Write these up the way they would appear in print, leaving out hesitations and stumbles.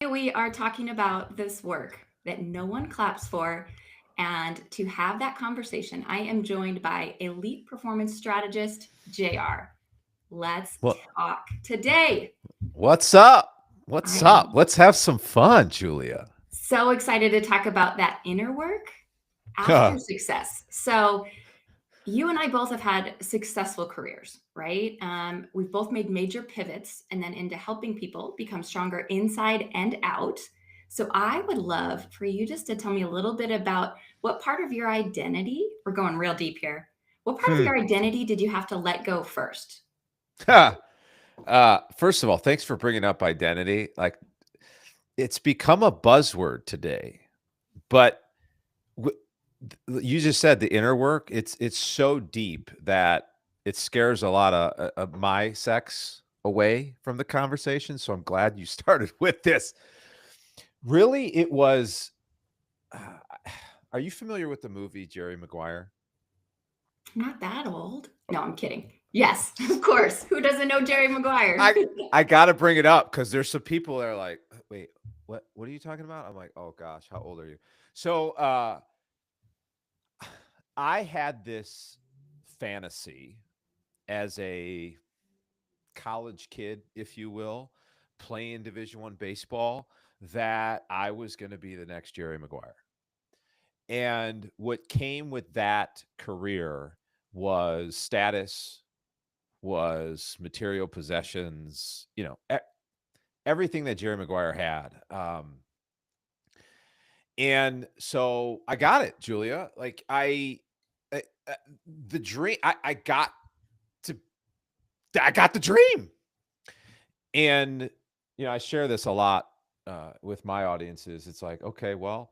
We are talking about this work that no one claps for. And to have that conversation, I am joined by elite performance strategist, JR. Let's Well, talk today. what's up? I What's up? am Let's have some fun, Julia. so excited to talk about that inner work after success. So, you and I both have had successful careers, right? We've both made major pivots and then into helping people become stronger inside and out. So I would love for you just to tell me a little bit about what part of your identity, we're going real deep here. What part of Hmm. your identity did you have to let go first? First of all, thanks for bringing up identity. Like, it's become a buzzword today, but w- you just said the inner work. It's so deep that it scares a lot of my sex away from the conversation. So I'm glad you started with this. Really, it was. Uh, are you familiar with the movie Jerry Maguire? I'm not that old. No, I'm kidding. Yes, of course. Who doesn't know Jerry Maguire? I I gotta bring it up because there's some people that are like, wait, what are you talking about? I'm like, oh gosh, how old are you? So I had this fantasy as a college kid, if you will, playing Division 1 baseball, that I was going to be the next Jerry Maguire. And what came with that career was status, was material possessions, everything that Jerry Maguire had. And so I got it, Julia. Like I the dream, to, I got the dream. And, I share this a lot with my audiences. It's like, okay, well,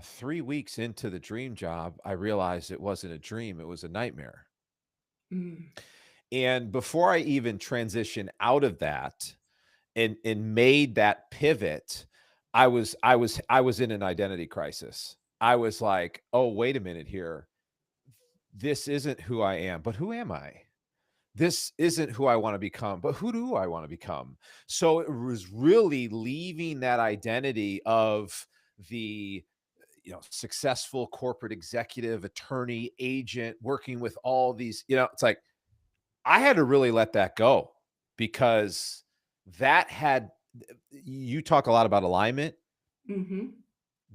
3 weeks into the dream job, I realized it wasn't a dream, it was a nightmare. Mm, And before I even transitioned out of that, and made that pivot, I was in an identity crisis. I was like, "Oh, wait a minute here. This isn't who I am, but who am I? This isn't who I want to become, but who do I want to become?" So it was really leaving that identity of the successful corporate executive, attorney, agent, working with all these, it's like I had to really let that go because that had you talk a lot about alignment. hmm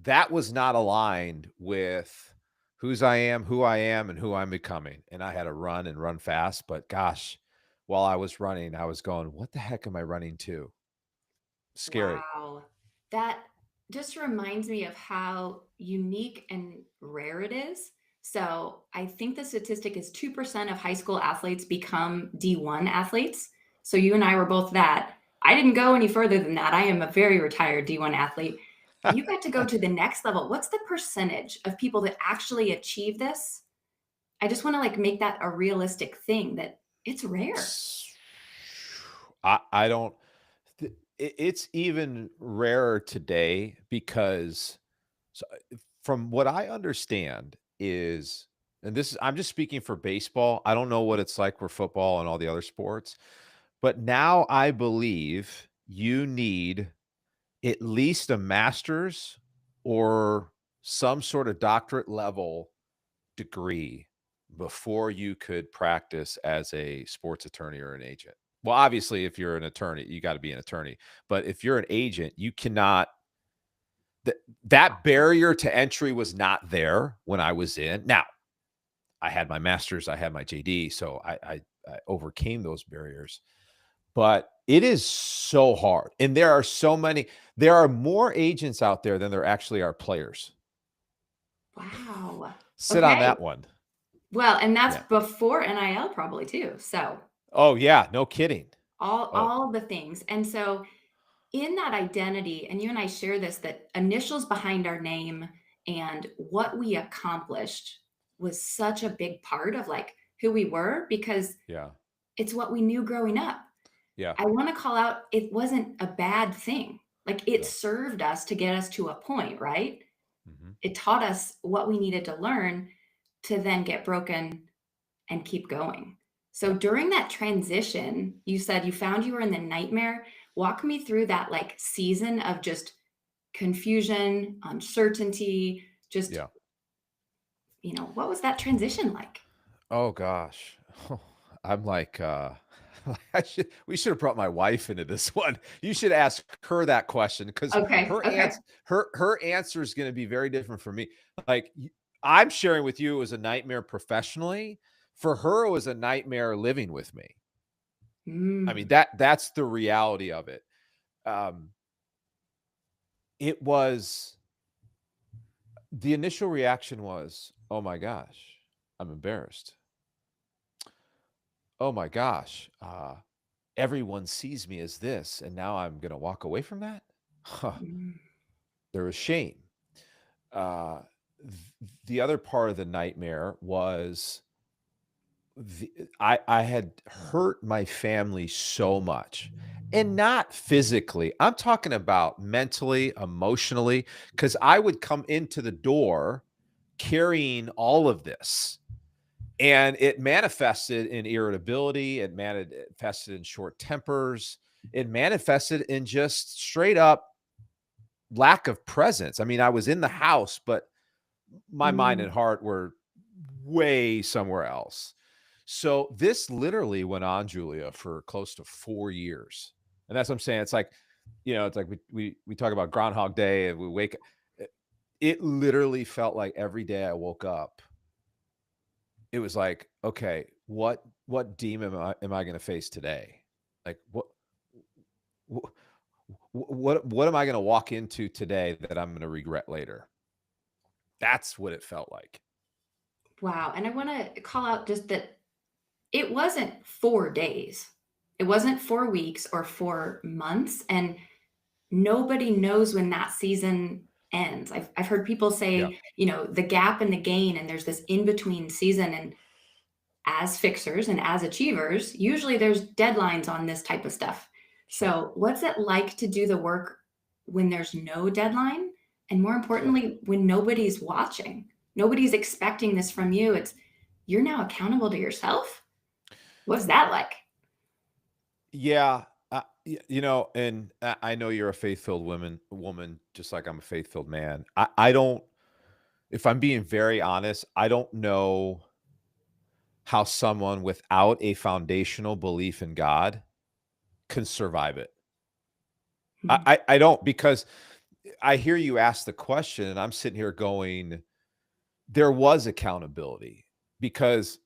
That was not aligned with who I am, and who I'm becoming. And I had to run and run fast. But gosh, while I was running, I was going, what the heck am I running to? Scary. Wow. That just reminds me of how unique and rare it is. So, I think the statistic is 2% of high school athletes become D1 athletes. So, you and I were both that. I didn't go any further than that. I am a very retired D1 athlete. You got to go to the next level. What's the percentage of people that actually achieve this? I just want to like make that a realistic thing that it's rare. I don't. It's even rarer today because, so, from what I understand is, and this is, I'm just speaking for baseball. I don't know what it's like for football and all the other sports, but now I believe you need at least a master's or some sort of doctorate level degree before you could practice as a sports attorney or an agent. Well, obviously, if you're an attorney, you got to be an attorney. But if you're an agent, you cannot. That barrier to entry was not there when I was in. Now, I had my master's, I had my JD, so I overcame those barriers. But it is so hard, and there are so many. There are more agents out there than there actually are players. Wow. Sit on Okay. that one. Well, and that's Yeah. before NIL probably too. So, Oh yeah, no kidding. Oh, all the things. And so in that identity, and you and I share this, that initials behind our name and what we accomplished was such a big part of like who we were because yeah, it's what we knew growing up. yeah, I want to call out it wasn't a bad thing. Like it no. served us to get us to a point, right? Mhm. It taught us what we needed to learn to then get broken and keep going. So Yeah. during that transition, you said you found you were in the nightmare. Walk me through that like season of just confusion, uncertainty, just, Yeah. what was that transition like? Oh gosh. I'm like, we should have brought my wife into this one. You should ask her that question because Okay, okay. her answer is going to be very different from me. Like I'm sharing with you it was a nightmare professionally. For her, it was a nightmare living with me. I mean, Mm, that's the reality of it. Um, it was the initial reaction was, "Oh my gosh, I'm embarrassed. Oh my gosh, everyone sees me as this, and now I'm gonna walk away from that?" Huh. mm, There was shame. Uh, the other part of the nightmare was I had hurt my family so much, and not physically. I'm talking about mentally, emotionally, because I would come into the door carrying all of this. And it manifested in irritability, it manifested in short tempers, it manifested in just straight up lack of presence. I mean, I was in the house, but my mind mm. and heart were way somewhere else. So this literally went on, Julia, for close to 4 years. And that's what I'm saying. It's like, it's like we talk about Groundhog Day and we wake it literally felt like every day I woke up it was like, okay, what demon am I going to face today? Like wh- what am I going to walk into today that I'm going to regret later? That's what it felt like. Wow. And I want to call out just that it wasn't 4 days. It wasn't 4 weeks or 4 months. And nobody knows when that season ends. I've heard people Yeah, say, the gap and the gain, and there's this in between season. And as fixers and as achievers, usually there's deadlines on this type of stuff. sure. So, what's it like to do the work when there's no deadline? And more importantly, when nobody's watching, nobody's expecting this from you. You're now accountable to yourself. What's that like? Yeah, and I know you're a faith-filled woman, just like I'm a faith-filled man. I don't. If I'm being very honest, I don't know how someone without a foundational belief in God can survive it. Mhm. I don't because I hear you ask the question, and I'm sitting here going, there was accountability because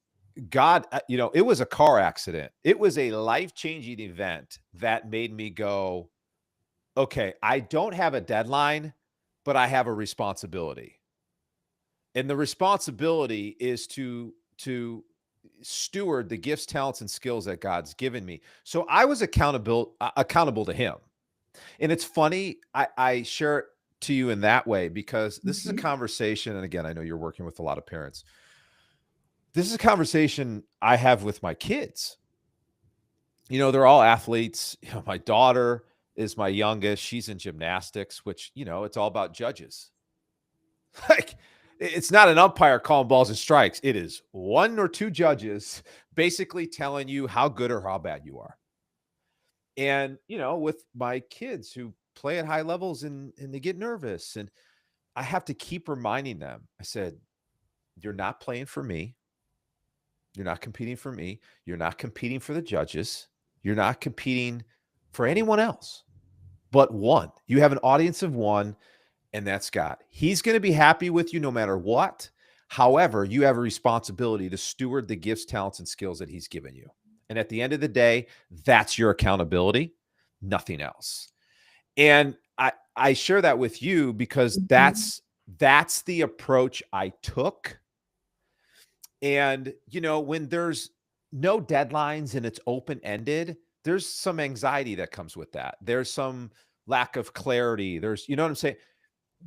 God, it was a car accident. It was a life-changing event that made me go, okay, I don't have a deadline, but I have a responsibility. And the responsibility is to steward the gifts, talents, and skills that God's given me. So I was accountable to him. And it's funny, I share it to you in that way because this is a Mhm. conversation, and again, I know you're working with a lot of parents. This is a conversation I have with my kids. They're all athletes. My daughter is my youngest. She's in gymnastics, which, it's all about judges. Like, it's not an umpire calling balls and strikes. It is one or two judges basically telling you how good or how bad you are. And, with my kids who play at high levels and they get nervous, and I have to keep reminding them. I said, "You're not playing for me. You're not competing for me. You're not competing for the judges. You're not competing for anyone else but one. You have an audience of one, and that's God. He's going to be happy with you no matter what. However, you have a responsibility to steward the gifts, talents, and skills that He's given you. And at the end of the day, that's your accountability, nothing else." And I share that with you because Mhm. that's the approach I took. And, when there's no deadlines and it's open ended, there's some anxiety that comes with that. There's some lack of clarity. You know what I'm saying?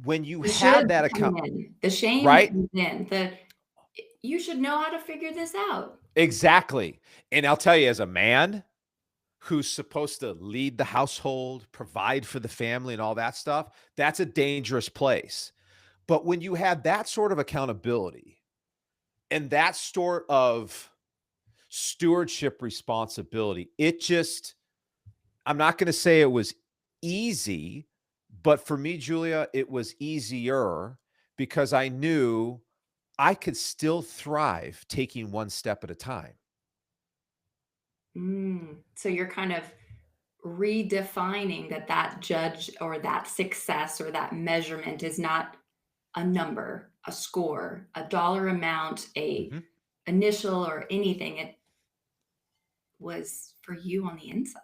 When you The have should that account, come in. The shame right? comes in. You should know how to figure this out. Exactly. And I'll tell you, as a man who's supposed to lead the household, provide for the family, and all that stuff, that's a dangerous place. But when you have that sort of accountability and that sort of stewardship responsibility, it just I'm not going to say it was easy, but for me, Julia, it was easier because I knew I could still thrive taking one step at a time. So you're kind of redefining that judge or that success or that measurement is not a number, a score, a dollar amount, a Mhm. initial or anything. It was for you on the inside.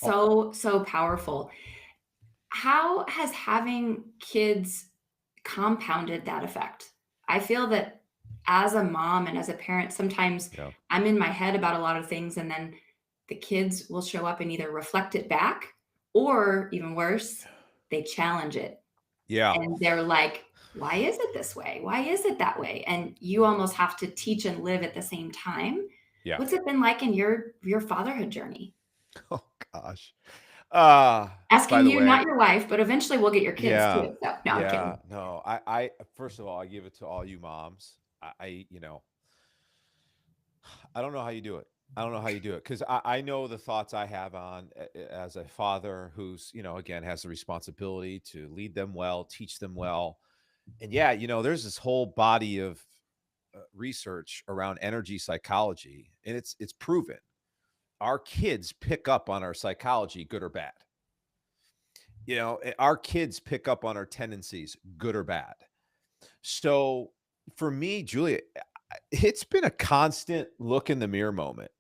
Oh, So powerful. How has having kids compounded that effect? I feel that as a mom and as a parent, sometimes yeah. I'm in my head about a lot of things, and then the kids will show up and either reflect it back, or even worse, they challenge it. Yeah. And they're like, why is it this way? Why is it that way? And you almost have to teach and live at the same time. Yeah. What's it been like in your fatherhood journey? Oh gosh. Uh, by Asking the you, way, not your wife, but eventually we'll get your kids yeah. too. So no, I'm Yeah. kidding. No, I first of all, I give it to all you moms. I don't know how you do it. I don't know how you do it because I know the thoughts I have on as a father who's, again, has the responsibility to lead them well, teach them well. And yeah, there's this whole body of research around energy psychology, and it's proven our kids pick up on our psychology, good or bad. Our kids pick up on our tendencies, good or bad. So for me, Julia, it's been a constant look in the mirror moment.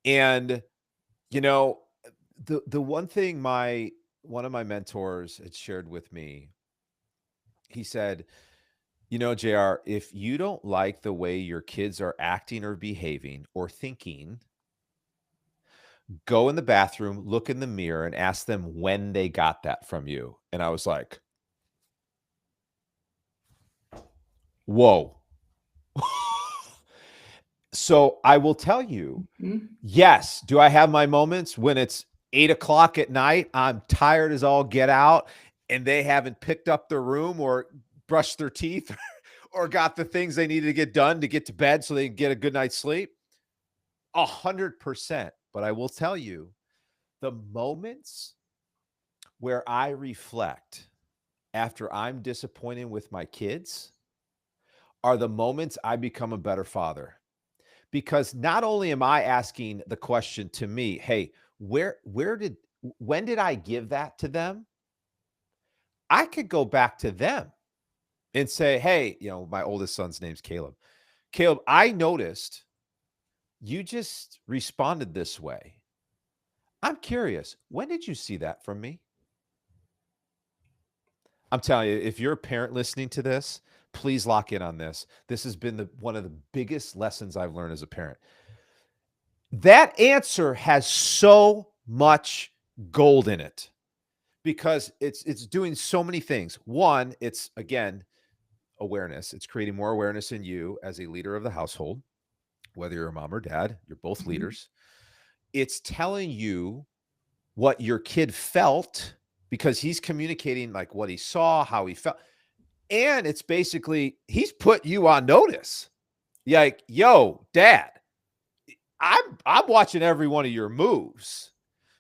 And you know, the one thing my one of my mentors had shared with me, he said, JR, if you don't like the way your kids are acting or behaving or thinking, go in the bathroom, look in the mirror, and ask them when they got that from you. And I was like, whoa. So I will tell you, Mhm. yes. Do I have my moments when it's 8 o'clock at night? I'm tired as all get out, and they haven't picked up their room or brushed their teeth or got the things they needed to get done to get to bed so they can get a good night's sleep? 100%. But I will tell you, the moments where I reflect after I'm disappointed with my kids are the moments I become a better father. Because not only am I asking the question to me, hey, when did I give that to them? I could go back to them and say, hey, my oldest son's name's Caleb. Caleb, I noticed you just responded this way. I'm curious, when did you see that from me? I'm telling you, if you're a parent listening to this, please lock in on this. This has been one of the biggest lessons I've learned as a parent. That answer has so much gold in it because it's doing so many things. One, it's again awareness. It's creating more awareness in you as a leader of the household, whether you're a mom or dad, you're both Mhm. leaders. It's telling you what your kid felt because he's communicating like what he saw, how he felt. And it's basically he's put you on notice. Like, yo, dad, I'm watching every one of your moves.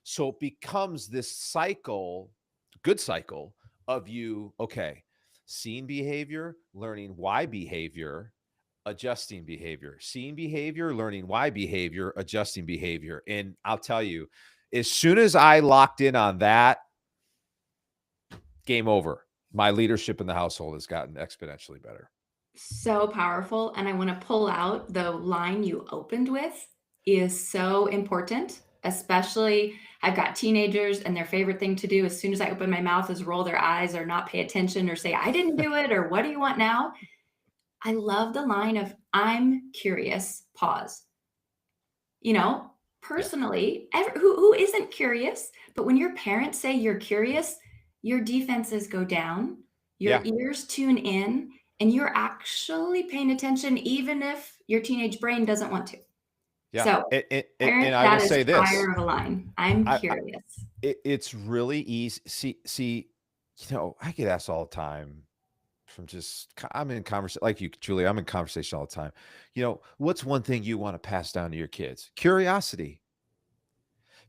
So it becomes this cycle, good cycle of you, okay, seeing behavior, learning why behavior, adjusting behavior, seeing behavior, learning why behavior, adjusting behavior. And I'll tell you, as soon as I locked in on that, game over. My leadership in the household has gotten exponentially better. So powerful. And I want to pull out the line you opened with is so important, especially I've got teenagers and their favorite thing to do as soon as I open my mouth is roll their eyes or not pay attention or say, I didn't do it or what do you want now? I love the line of I'm curious, pause. You know, Yeah. personally, who isn't curious? But when your parents say you're curious, your defenses go down, your Yeah. ears tune in, and you're actually paying attention, even if your teenage brain doesn't want to. Yeah. So, And parents, I will that is say this. fire of a line. I'm I curious. it's really easy. See, I get asked all the time from I'm in conversation like you, Julie. I'm in conversation all the time. What's one thing you want to pass down to your kids? Curiosity.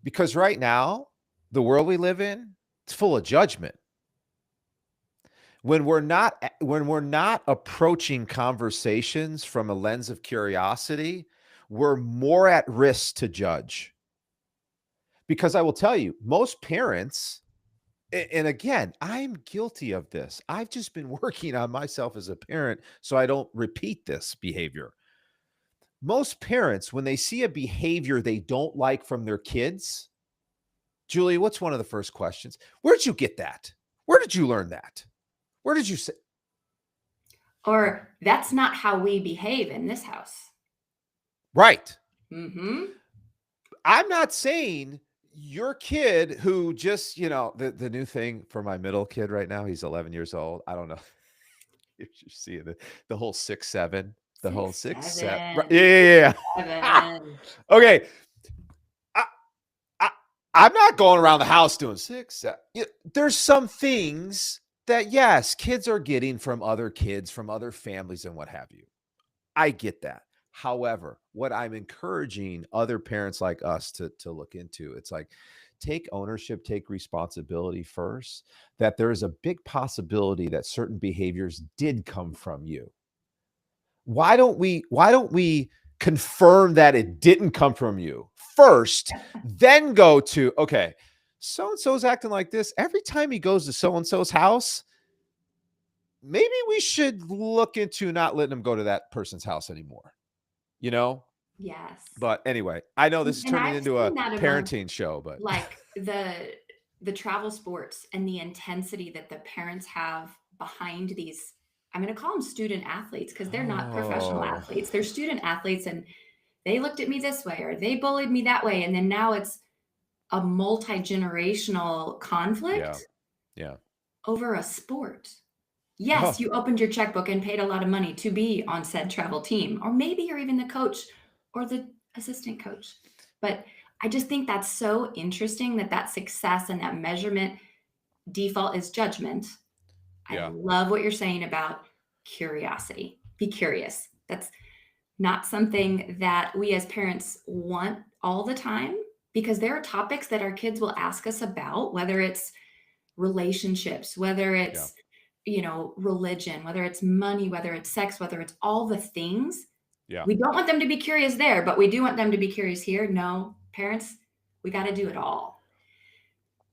Because right now, the world we live in, it's full of judgment. When we're not approaching conversations from a lens of curiosity, we're more at risk to judge. Because I will tell you, most parents, and again, I'm guilty of this. I've just been working on myself as a parent so I don't repeat this behavior. Most parents, when they see a behavior they don't like from their kids, Julia, what's one of the first questions? Where'd you get that? Where did you learn that? Where did you say? Or that's not how we behave in this house. Right. Mm-hmm. I'm not saying your kid who just, the new thing for my middle kid right now, he's 11 years old. I don't know if you see the whole 6'7", the whole 6'7". Right. 6'7". Yeah. 7. Okay. I, I, I'm not going around the house doing 6, 7. There's some things that, yes, kids are getting from other kids, from other families and what have you. I get that. However, what I'm encouraging other parents like us to look into, it's like, take ownership, take responsibility first, that there is a big possibility that certain behaviors did come from you. Why don't we confirm that it didn't come from you first, then go to, okay, so and so's acting like this every time he goes to so and so's house. Maybe we should look into not letting him go to that person's house anymore. You know? Yes. But anyway, I know this is And turning I've into a seen that amongst parenting show, but like the travel sports and the intensity that the parents have behind these. I'm going to call them student athletes because they're not professional oh, athletes. They're student athletes, and they looked at me this way or they bullied me that way. And then now it's a multi-generational yeah, conflict yeah. over a sport. Oh, Yes, you opened your checkbook and paid a lot of money to be on said travel team, or maybe you're even the coach or the assistant coach. But I just think that's so interesting that that success and that measurement default is judgment. I yeah, love what you're saying about curiosity. Be curious. That's not something that we as parents want all the time because there are topics that our kids will ask us about, whether it's relationships, whether yeah, it's religion, whether it's money, whether it's sex, whether it's all the things. yeah, We don't want them to be curious there, but we do want them to be curious here. No, parents, we got to do it all.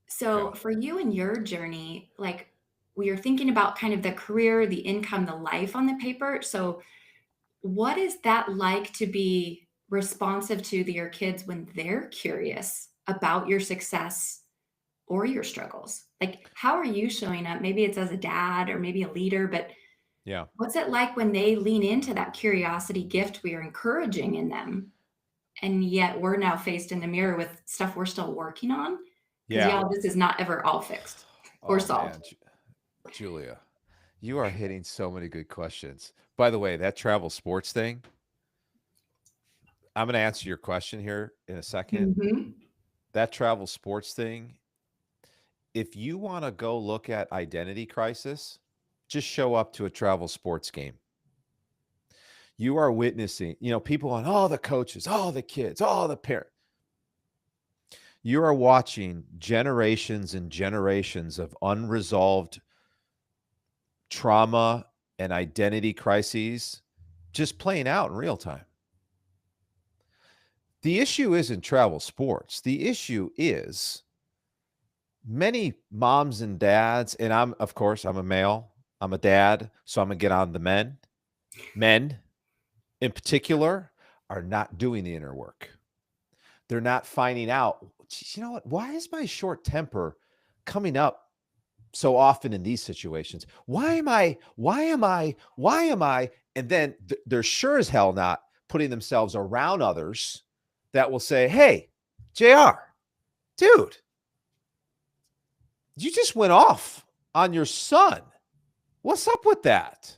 yeah. So for you and your journey, like we are thinking about kind of the career, the income, the life on the paper. So what is that like to be responsive to your kids when they're curious about your success or your struggles? Like, how are you showing up? Maybe it's as a dad or maybe a leader, but Yeah. what's it like when they lean into that curiosity gift we are encouraging in them? And yet we're now faced in the mirror with stuff we're still working on because, Yeah. y'all, this is not ever all fixed or Oh solved. man, Julia, you are hitting so many good questions. By the way, that travel sports thing, I'm going to answer your question here in a second. Mhm. That travel sports thing, if you want to go look at identity crisis, just show up to a travel sports game. You are witnessing, people on all the coaches, all the kids, all the parents. You are watching generations and generations of unresolved trauma and identity crises just playing out in real time. The issue isn't travel sports. The issue is many moms and dads, and of course, I'm a male, I'm a dad, so I'm going to get on the men. Men in particular are not doing the inner work. They're not finding out, "Geez, you know what? Why is my short temper coming up so often in these situations? Why am I? Why am I? Why am I?" And then they're sure as hell not putting themselves around others that will say, "Hey, JR, dude, you just went off on your son. What's up with that?"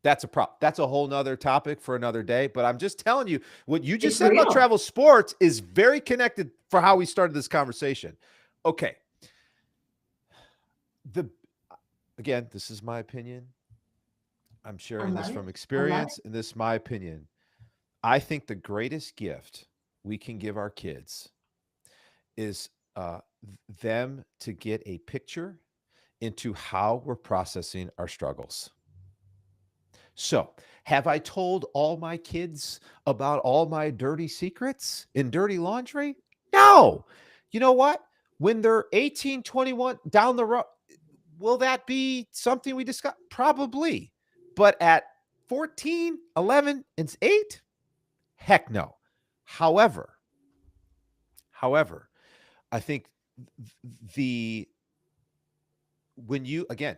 That's a problem. That's a whole nother topic for another day. But I'm just telling you, what you just It's said about real. travel sports is very connected for how we started this conversation. Okay. The Again, this is my opinion. I'm I sharing this love it. from I love experience, and this is my opinion. I think the greatest gift we can give our kids is them to get a picture into how we're processing our struggles. So, have I told all my kids about all my dirty secrets and dirty laundry? No. You know what? When they're 18, 21 down the road, will that be something we discuss? Probably. But at 14, 11, and 8, heck no. However, however, I think the when you again,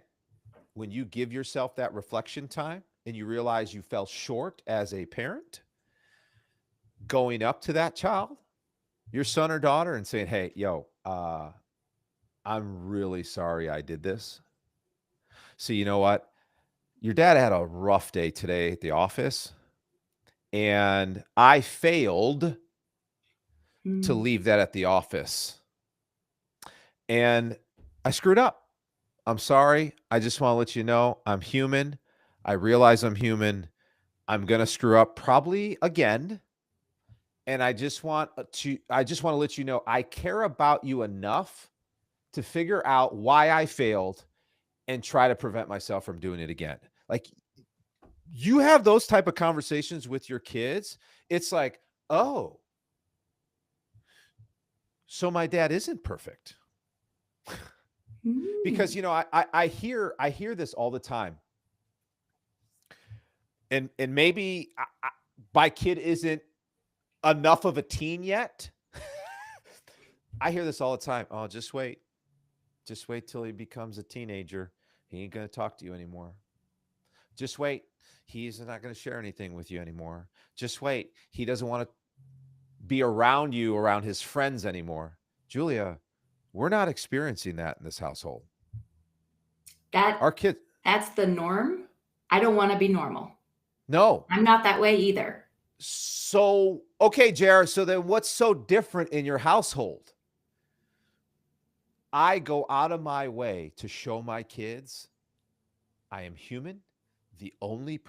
when you give yourself that reflection time and you realize you fell short as a parent, going up to that child, your son or daughter, and saying, "Hey, yo, I'm really sorry I did this. So you know what? Your dad had a rough day today at the office, and I failed to Mm. leave that at the office, and I screwed up. I'm sorry. I just want to let you know I'm human. I realize I'm human. I'm going to screw up probably again. And I just want to let you know I care about you enough to figure out why I failed and try to prevent myself from doing it again." Like, you have those type of conversations with your kids, it's like, "Oh, so my dad isn't perfect." Because, Mm. I hear this all the time. And maybe my kid isn't enough of a teen yet. I hear this all the time. "Oh, just wait. Just wait till he becomes a teenager. He ain't going to talk to you anymore. Just wait. He's not going to share anything with you anymore. Just wait. He doesn't want to be around you, around his friends anymore." Julia, we're not experiencing that in this household. That Our kids, that's the norm. I don't want to be normal. no. I'm not that way either. So, okay, Jared. So then what's so different in your household? I go out of my way to show my kids I am human. The only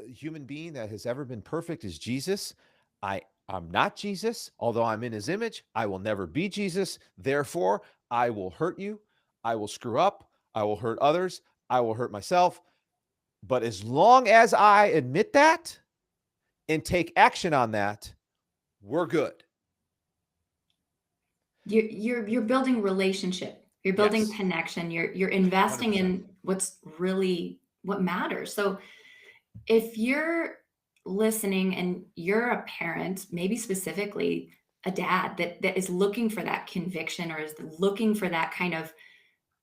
human being that has ever been perfect is Jesus. I'm not Jesus, although I'm in his image. I will never be Jesus. Therefore, I will hurt you. I will screw up. I will hurt others. I will hurt myself. But as long as I admit that and take action on that, we're good. You're building relationship. You're building Yes, connection. You're investing 100%. in what's really what matters. So if you're listening and you're a parent, maybe specifically a dad that is looking for that conviction or is looking for that kind of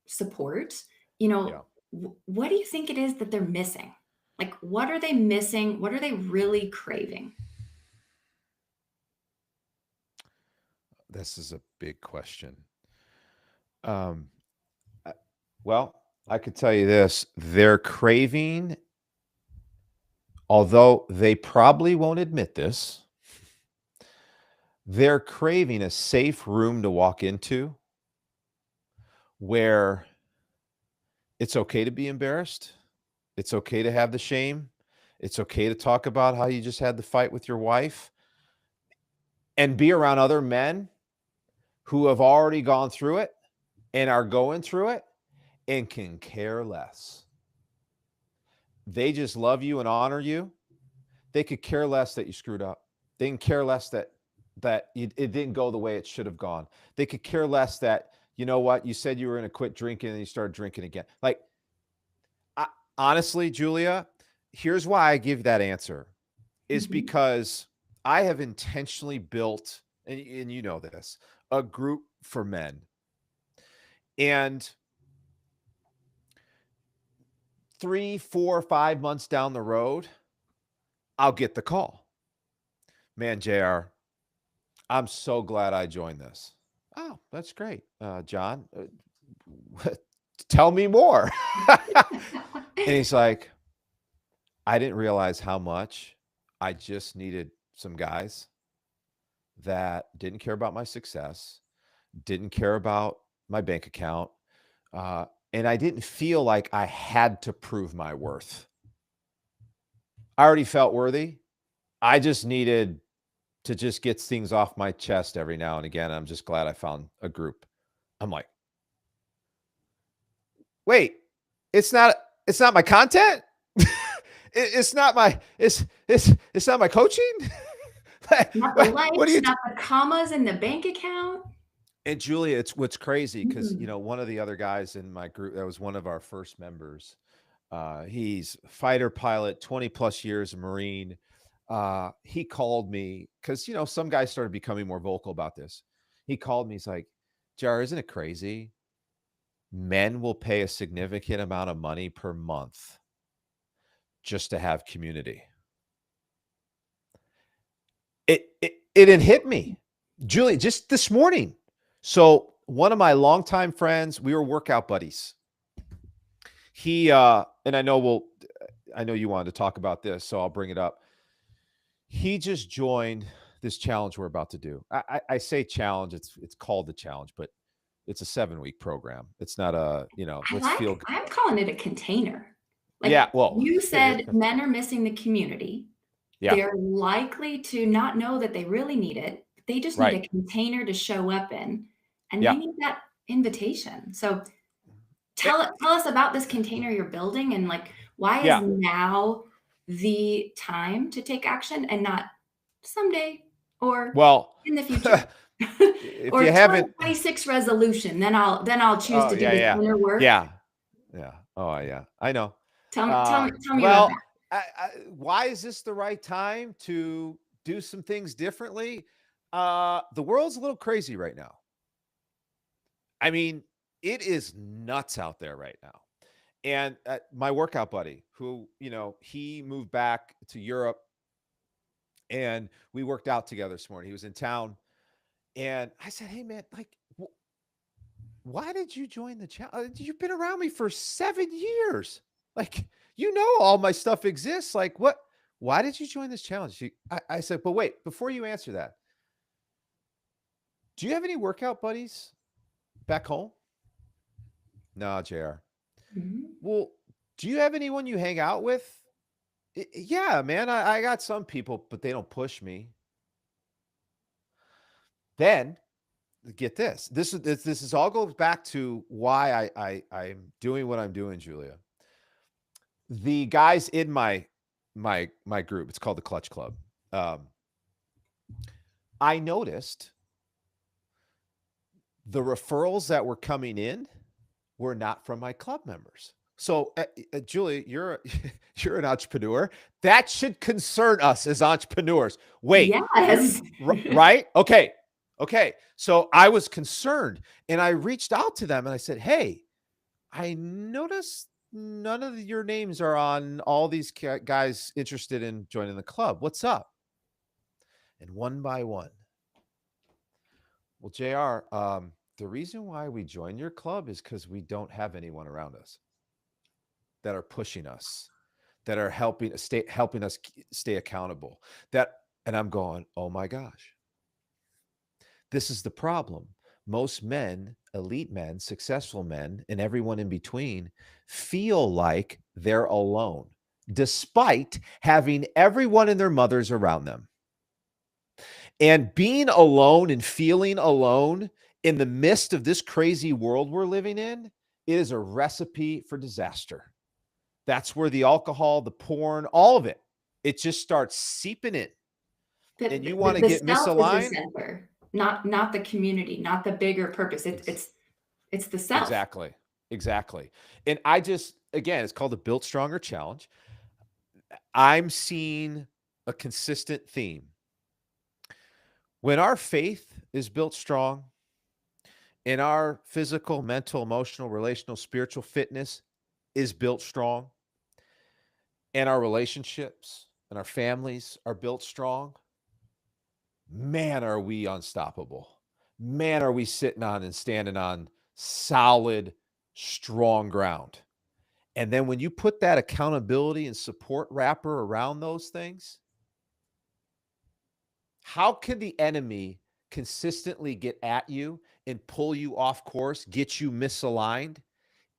support, Yeah. what do you think it is that they're missing? Like, what are they missing? What are they really craving? This is a big question. Um, I- well, I could tell you this, they're craving, although they probably won't admit this, they're craving a safe room to walk into where it's okay to be embarrassed. It's okay to have the shame. It's okay to talk about how you just had the fight with your wife and be around other men who have already gone through it and are going through it and can care less. They just love you and honor you. They could care less that you screwed up. They can care less it didn't go the way it should have gone. They could care less that, you know what, you said you were going to quit drinking and you started drinking again. Like, I, honestly, Julia, here's why I give that answer is Mhm. because I have intentionally built, and you know this, a group for men. And 3, 4, 5 months down the road, I'll get the call. "Man, JR, I'm so glad I joined this." "Oh, that's great, John. Tell me more." And he's like, "I didn't realize how much I just needed some guys that didn't care about my success, didn't care about my bank account, uh, and I didn't feel like I had to prove my worth. I already felt worthy. I just needed to just get things off my chest every now and again. I'm just glad I found a group. I'm like, wait, it's not it's not my content. It's not my it's not my coaching. Not the What are likes, you? not the commas in the bank account. And Julia, it's what's crazy because Mm. one of the other guys in my group that was one of our first members. He's fighter pilot, 20 plus years, a Marine. He called me because some guys started becoming more vocal about this. He called me. He's like, "Jar, isn't it crazy? Men will pay a significant amount of money per month just to have community." It didn't hit me, Julie, just this morning. So one of my longtime friends, we were workout buddies. He and I know you wanted to talk about this, so I'll bring it up. He just joined this challenge we're about to do. I say challenge, it's called the challenge, but it's a 7-week program. It's not a, let's feel good. I'm calling it a container. Like Yeah, well, you said, men are missing the community. yeah, They're likely to not know that they really need it. They just need right. a container to show up in, and Yeah. they need that invitation. So Eh, tell us about this container you're building, and like why is Yeah. now the time to take action and not someday or Well, in the future? if Or you haven't 2026 resolution, then I'll choose oh, to do yeah, this yeah. inner work. Yeah. Yeah. Oh, yeah. I know. Tell me about Well, that. why is this the right time to do some things differently? The world's a little crazy right now. I mean, it is nuts out there right now. And my workout buddy, who, he moved back to Europe and we worked out together this morning. He was in town. And I said, "Hey, man, like, why did you join the challenge? You've been around me for 7 years. Like, all my stuff exists. Like, what? Why did you join this challenge?" I said, "But wait, before you answer that, do you have any workout buddies back home?" "No, JR." Mhm. "Well, do you have anyone you hang out with?" "Yeah, man, I got some people, but they don't push me." Then get this. This all goes back to why I'm doing what I'm doing, Julia. The guys in my group, it's called the Clutch Club. Um, I noticed the referrals that were coming in were not from my club members. So, Julie, you're an entrepreneur. That should concern us as entrepreneurs. Wait, Yes. right? Okay. So I was concerned and I reached out to them and I said, "Hey, I noticed none of your names are on all these guys interested in joining the club. What's up?" And one by one, "Well, JR, the reason why we joined your club is because we don't have anyone around us that are pushing us, that are helping us stay accountable." And I'm going, "Oh my gosh, this is the problem." Most men, elite men, successful men, and everyone in between feel like they're alone, despite having everyone and their mothers around them. And being alone and feeling alone in the midst of this crazy world we're living in is a recipe for disaster. That's where the alcohol, the porn, all of it just starts seeping in. And you want to The get self is the misaligned? center, not the community, not the bigger purpose. Ex- It's the self. Exactly. Exactly. And I just, again, it's called the Built Stronger Challenge. I'm seeing a consistent theme. When our faith is built strong and our physical, mental, emotional, relational, spiritual fitness is built strong, and our relationships and our families are built strong, man, are we unstoppable. Man, are we sitting on and standing on solid, strong ground. And then when you put that accountability and support wrapper around those things, how can the enemy consistently get at you and pull you off course, get you misaligned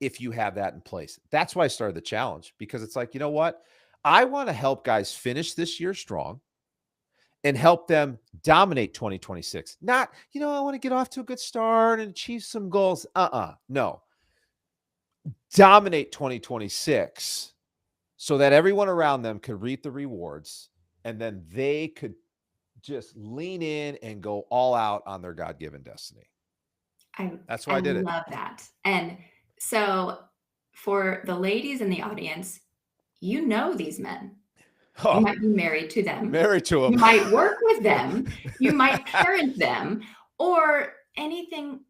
if you have that in place? That's why I started the challenge, because it's like, you know what? I want to help guys finish this year strong. and help them dominate 2026. Not, I want to get off to a good start and achieve some goals. No. Dominate 2026 so that everyone around them could reap the rewards, and then they could just lean in and go all out on their God-given destiny. I That's why I I did it. love that. And so for the ladies in the audience, you know these men. You Oh, might be married to them. married to You them. might work with them. You might parent them or anything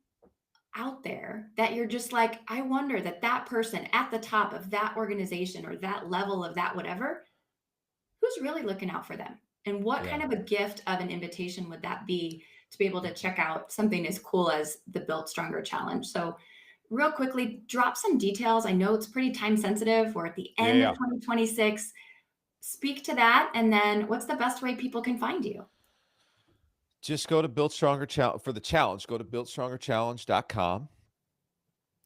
out there that you're just like, I wonder that person at the top of that organization or that level of that whatever, who's really looking out for them? And what Yeah. kind of a gift of an invitation would that be to be able to check out something as cool as the Built Stronger Challenge? So, real quickly, drop some details. I know it's pretty time sensitive. We're at the end of Yeah. 2026. Speak to that. And then what's the best way people can find you? Just go to Build Stronger Challenge for the challenge. Go to buildstrongerchallenge.com.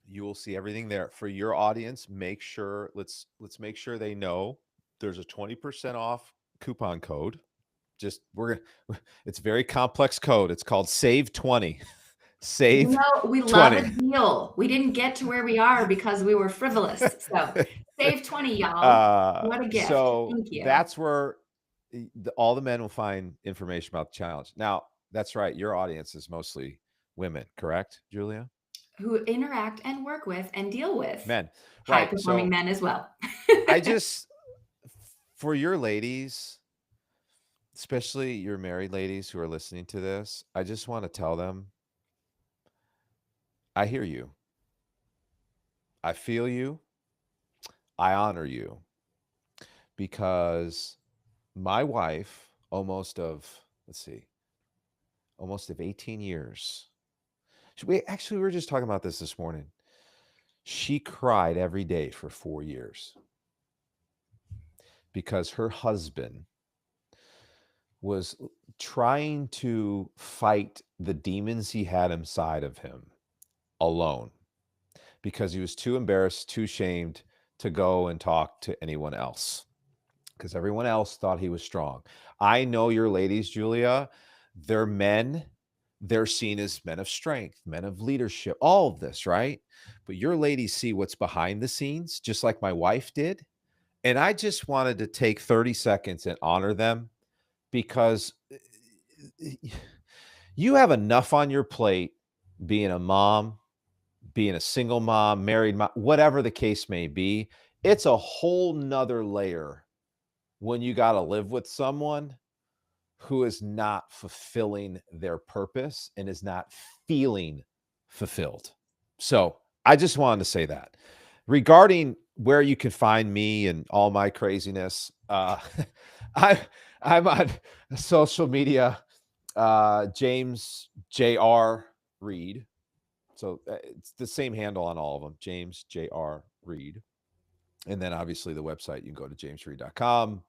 You will see everything there. For your audience, make sure let's make sure they know there's a 20% off coupon code. Just it's very complex code. It's called Save 20. Save We love 20. a deal. We didn't get to where we are because we were frivolous. So save 20, y'all. What a gift. So Thank you. that's where all the men will find information about the challenge. Now, that's right. Your audience is mostly women, correct, Julia? Who interact and work with and deal with Men, high right? performing So men as well. I just, for your ladies, especially your married ladies who are listening to this, I just want to tell them, I hear you. I feel you. I honor you, because my wife, almost of 18 years. We were just talking about this morning. She cried every day for 4 years because her husband was trying to fight the demons he had inside of him alone, because he was too embarrassed, too ashamed to go and talk to anyone else, because everyone else thought he was strong. I know your ladies, Julia, they're men. They're seen as men of strength, men of leadership, all of this, right? But your ladies see what's behind the scenes, just like my wife did. And I just wanted to take 30 seconds and honor them, because you have enough on your plate being a mom, being a single mom, married mom, whatever the case may be. It's a whole nother layer when you got to live with someone who is not fulfilling their purpose and is not feeling fulfilled. So I just wanted to say that. Regarding where you can find me and all my craziness, I'm on social media, James J.R. Reed. So it's the same handle on all of them, James J.R. Reed. And then obviously the website, you can go to jamesreed.com.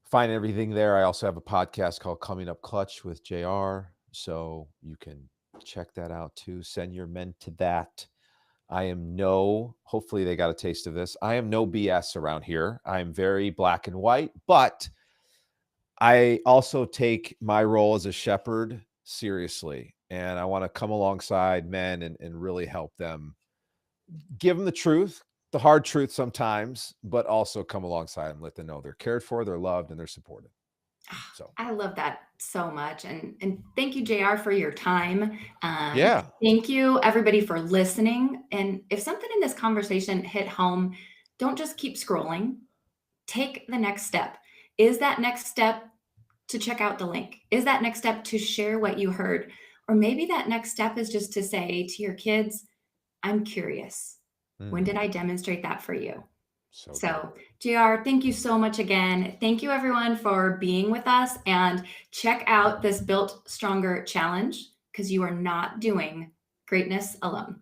Find everything there. I also have a podcast called Coming Up Clutch with JR. So you can check that out too. Send your men to that. Hopefully they got a taste of this. I am no BS around here. I am very black and white, but I also take my role as a shepherd seriously. And I want to come alongside men and really help them, give them the truth, the hard truth sometimes, but also come alongside them, let them know they're cared for, they're loved, and they're supported. So I love that so much. And thank you, JR, for your time. yeah. Thank you, everybody, for listening. And if something in this conversation hit home, don't just keep scrolling. Take the next step. Is that next step to check out the link? Is that next step to share what you heard? Or maybe that next step is just to say to your kids, I'm curious. When did I demonstrate that for you? So, JR, thank you so much again. Thank you, everyone, for being with us. And check out this Built Stronger Challenge, because you are not doing greatness alone.